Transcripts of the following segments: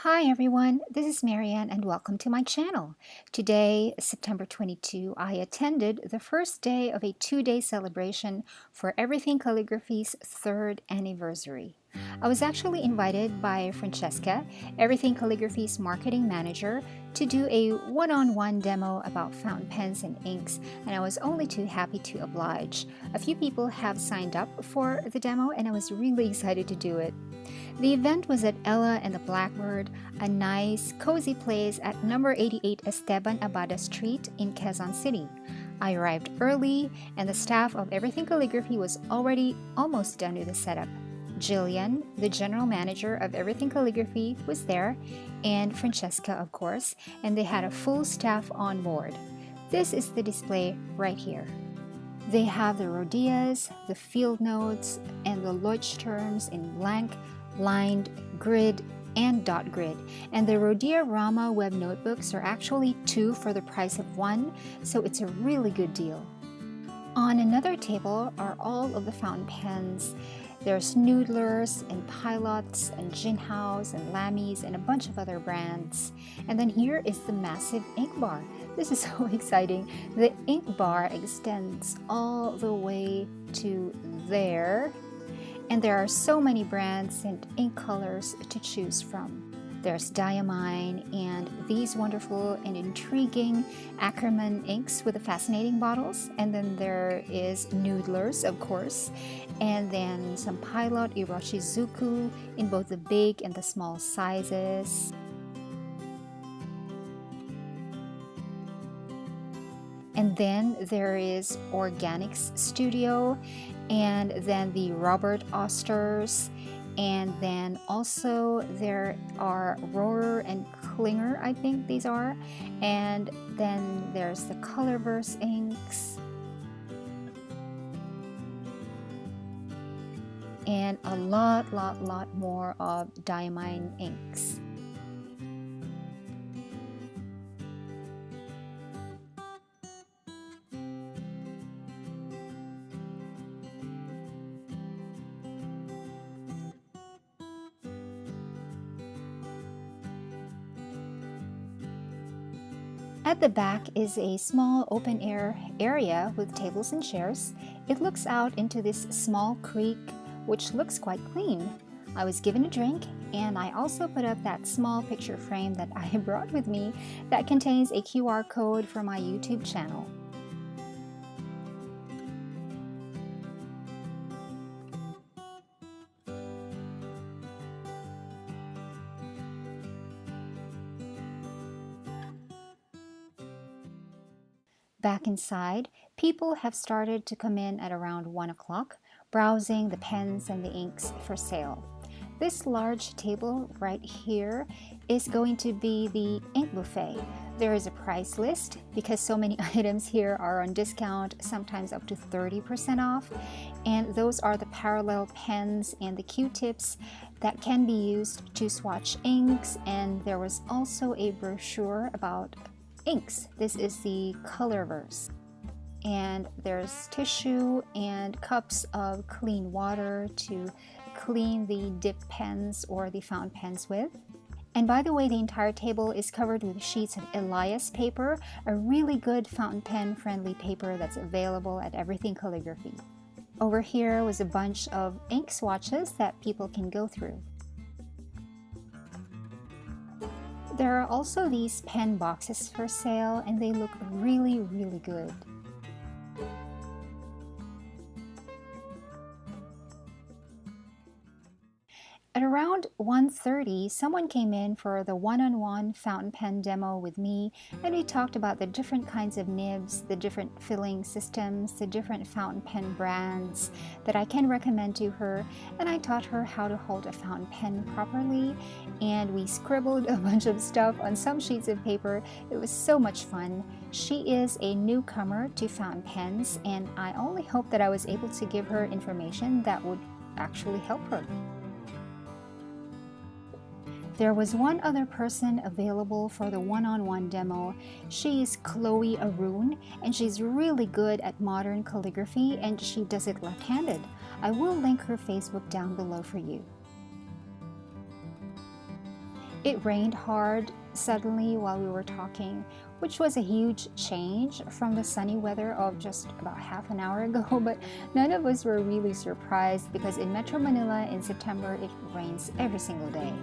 Hi everyone, this is Marianne and welcome to my channel. Today, September 22, I attended the first day of a two-day celebration for Everything Calligraphy's third anniversary. I was actually invited by Francesca, Everything Calligraphy's marketing manager, to do a one-on-one demo about fountain pens and inks, and I was only too happy to oblige. A few people have signed up for the demo and I was really excited to do it. The event was at Ella and the Blackbird, a nice, cozy place at number 88 Esteban Abada St in Quezon City. I arrived early, and the staff of Everything Calligraphy was already almost done with the setup. Jillian, the general manager of Everything Calligraphy, was there, and Francesca, of course, and they had a full staff on board. This is the display right here. They have the Rhodeas, the field notes, and the Leuchtturms in blank, lined, grid, and dot grid. And the Rhodea Rama web notebooks are actually 2 for the price of 1, so it's a really good deal. On another table are all of the fountain pens. There's Noodlers and Pilots and Jinhaos and Lammies and a bunch of other brands. And then here is the massive ink bar. This is so exciting. The ink bar extends all the way to there. And there are so many brands and ink colors to choose from. There's Diamine and these wonderful and intriguing Ackerman inks with the fascinating bottles. And then there is Noodlers, of course. And then some Pilot Iroshizuku in both the big and the small sizes. And then there is Organics Studio, and then the Robert Osters, and then also there are Rohrer and Klinger, I think these are, and then there's the Colorverse inks, and a lot more of Diamine inks. At the back is a small open-air area with tables and chairs. It looks out into this small creek, which looks quite clean. I was given a drink, and I also put up that small picture frame that I brought with me that contains a QR code for my YouTube channel. Back inside, people have started to come in at around 1 o'clock, browsing the pens and the inks for sale. This large table right here is going to be the ink buffet. There is a price list because so many items here are on discount, sometimes up to 30% off. And those are the parallel pens and the Q-tips that can be used to swatch inks. And there was also a brochure about inks. This is the Colorverse. And there's tissue and cups of clean water to clean the dip pens or the fountain pens with. And by the way, the entire table is covered with sheets of Elias paper, a really good fountain pen friendly paper that's available at Everything Calligraphy. Over here was a bunch of ink swatches that people can go through. There are also these pen boxes for sale, and they look really good. At around 1:30, someone came in for the one-on-one fountain pen demo with me, and we talked about the different kinds of nibs, the different filling systems, the different fountain pen brands that I can recommend to her, and I taught her how to hold a fountain pen properly, and we scribbled a bunch of stuff on some sheets of paper. It was so much fun. She is a newcomer to fountain pens, and I only hope that I was able to give her information that would actually help her. There was one other person available for the one-on-one demo. She is Chloe Arun, and she's really good at modern calligraphy, and she does it left-handed. I will link her Facebook down below for you. It rained hard suddenly while we were talking, which was a huge change from the sunny weather of just about half an hour ago, but none of us were really surprised because in Metro Manila in September it rains every single day.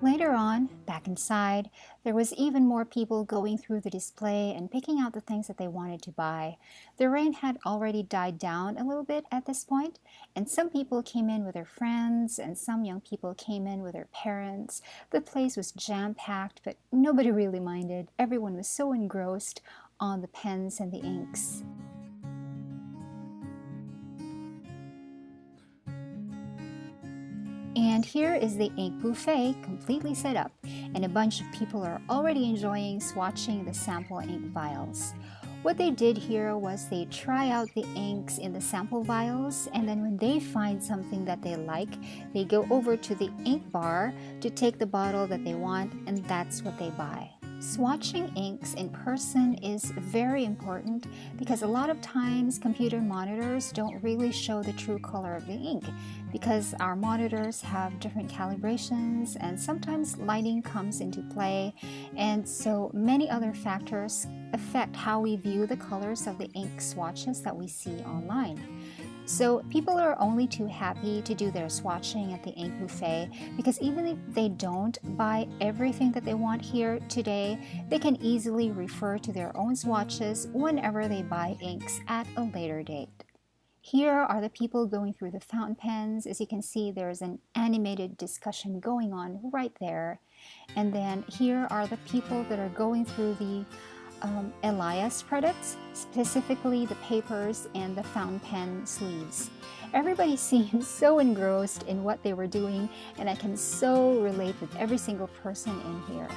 Later on, back inside, there was even more people going through the display and picking out the things that they wanted to buy. The rain had already died down a little bit at this point, and some people came in with their friends and some young people came in with their parents. The place was jam-packed, but nobody really minded. Everyone was so engrossed on the pens and the inks. And here is the ink buffet completely set up, and a bunch of people are already enjoying swatching the sample ink vials. What they did here was they try out the inks in the sample vials, and then when they find something that they like, they go over to the ink bar to take the bottle that they want, and that's what they buy. Swatching inks in person is very important because a lot of times computer monitors don't really show the true color of the ink because our monitors have different calibrations and sometimes lighting comes into play, and so many other factors affect how we view the colors of the ink swatches that we see online. So people are only too happy to do their swatching at the ink buffet because even if they don't buy everything that they want here today, they can easily refer to their own swatches whenever they buy inks at a later date. Here are the people going through the fountain pens. As you can see, there's an animated discussion going on right there. And then here are the people that are going through the Elias products, specifically the papers and the fountain pen sleeves. Everybody seems so engrossed in what they were doing, and I can so relate with every single person in here.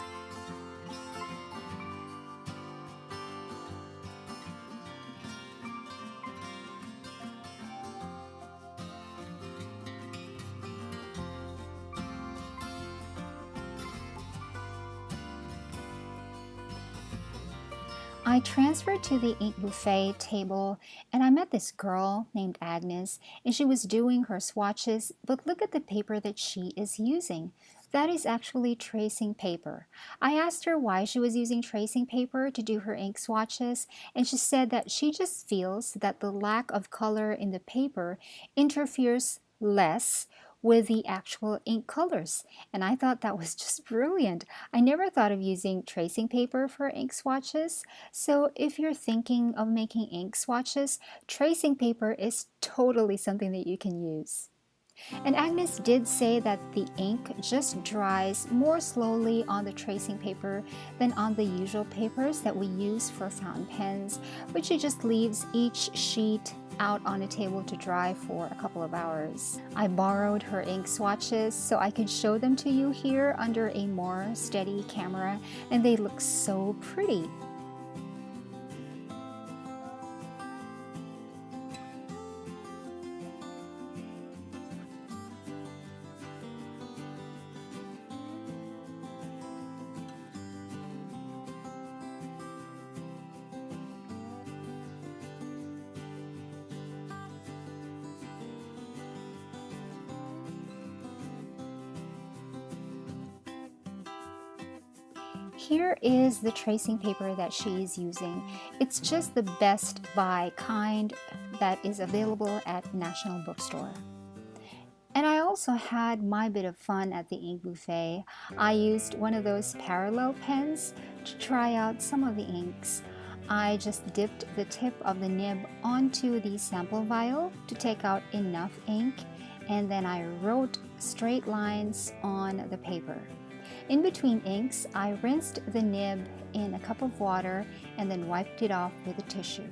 I transferred to the ink buffet table and I met this girl named Agnes, and she was doing her swatches, but look at the paper that she is using. That is actually tracing paper. I asked her why she was using tracing paper to do her ink swatches, and she said that she just feels that the lack of color in the paper interferes less with the actual ink colors. And I thought that was just brilliant. I never thought of using tracing paper for ink swatches. So if you're thinking of making ink swatches, tracing paper is totally something that you can use. And Agnes did say that the ink just dries more slowly on the tracing paper than on the usual papers that we use for fountain pens, but she just leaves each sheet out on a table to dry for a couple of hours. I borrowed her ink swatches so I could show them to you here under a more steady camera, and they look so pretty. Here is the tracing paper that she is using. It's just the Best Buy kind that is available at National Bookstore. And I also had my bit of fun at the ink buffet. I used one of those parallel pens to try out some of the inks. I just dipped the tip of the nib onto the sample vial to take out enough ink, and then I wrote straight lines on the paper. In between inks, I rinsed the nib in a cup of water and then wiped it off with a tissue.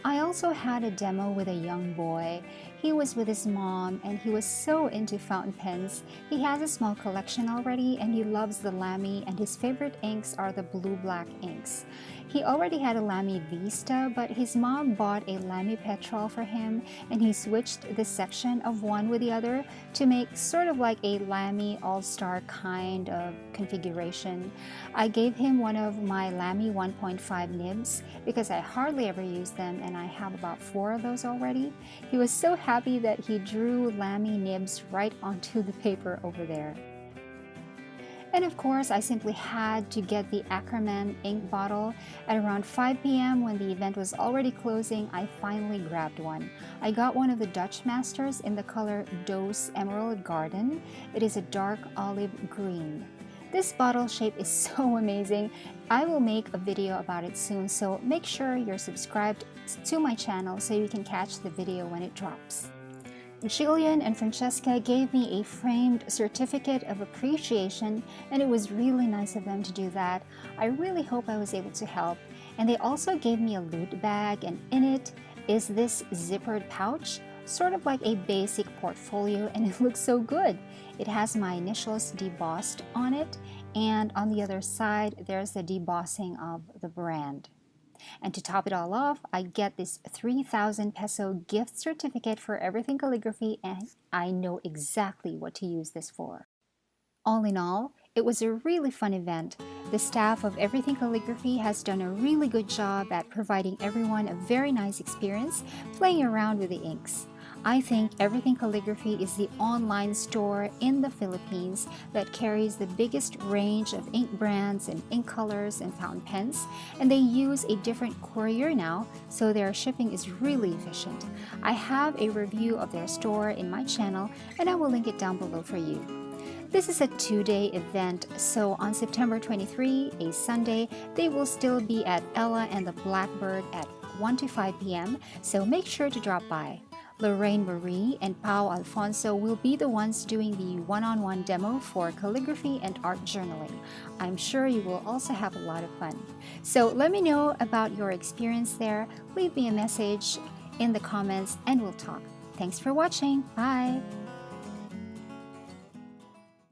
I also had a demo with a young boy. He was with his mom and he was so into fountain pens. He has a small collection already and he loves the Lamy, and his favorite inks are the blue-black inks. He already had a Lamy Vista, but his mom bought a Lamy Petrol for him, and he switched the section of one with the other to make sort of like a Lamy All-Star kind of configuration. I gave him one of my Lamy 1.5 nibs because I hardly ever use them, and I have about 4 of those already. He was so happy that he drew Lamy nibs right onto the paper over there. And of course, I simply had to get the Ackerman ink bottle. At around 5 p.m. when the event was already closing, I finally grabbed one. I got one of the Dutch Masters in the color Dose Emerald Garden. It is a dark olive green. This bottle shape is so amazing. I will make a video about it soon, so make sure you're subscribed to my channel so you can catch the video when it drops. Jillian and Francesca gave me a framed certificate of appreciation, and it was really nice of them to do that. I really hope I was able to help. And they also gave me a loot bag, and in it is this zippered pouch, sort of like a basic portfolio, and it looks so good. It has my initials debossed on it, and on the other side there's the debossing of the brand. And to top it all off, I get this 3,000 peso gift certificate for Everything Calligraphy, and I know exactly what to use this for. All in all, it was a really fun event. The staff of Everything Calligraphy has done a really good job at providing everyone a very nice experience playing around with the inks. I think Everything Calligraphy is the online store in the Philippines that carries the biggest range of ink brands and ink colors and fountain pens, and they use a different courier now, so their shipping is really efficient. I have a review of their store in my channel, and I will link it down below for you. This is a 2-day event, so on September 23, a Sunday, they will still be at Ella and the Blackbird at 1 to 5 p.m., so make sure to drop by. Lorraine Marie and Pao Alfonso will be the ones doing the one-on-one demo for calligraphy and art journaling. I'm sure you will also have a lot of fun. So let me know about your experience there. Leave me a message in the comments and we'll talk. Thanks for watching. Bye!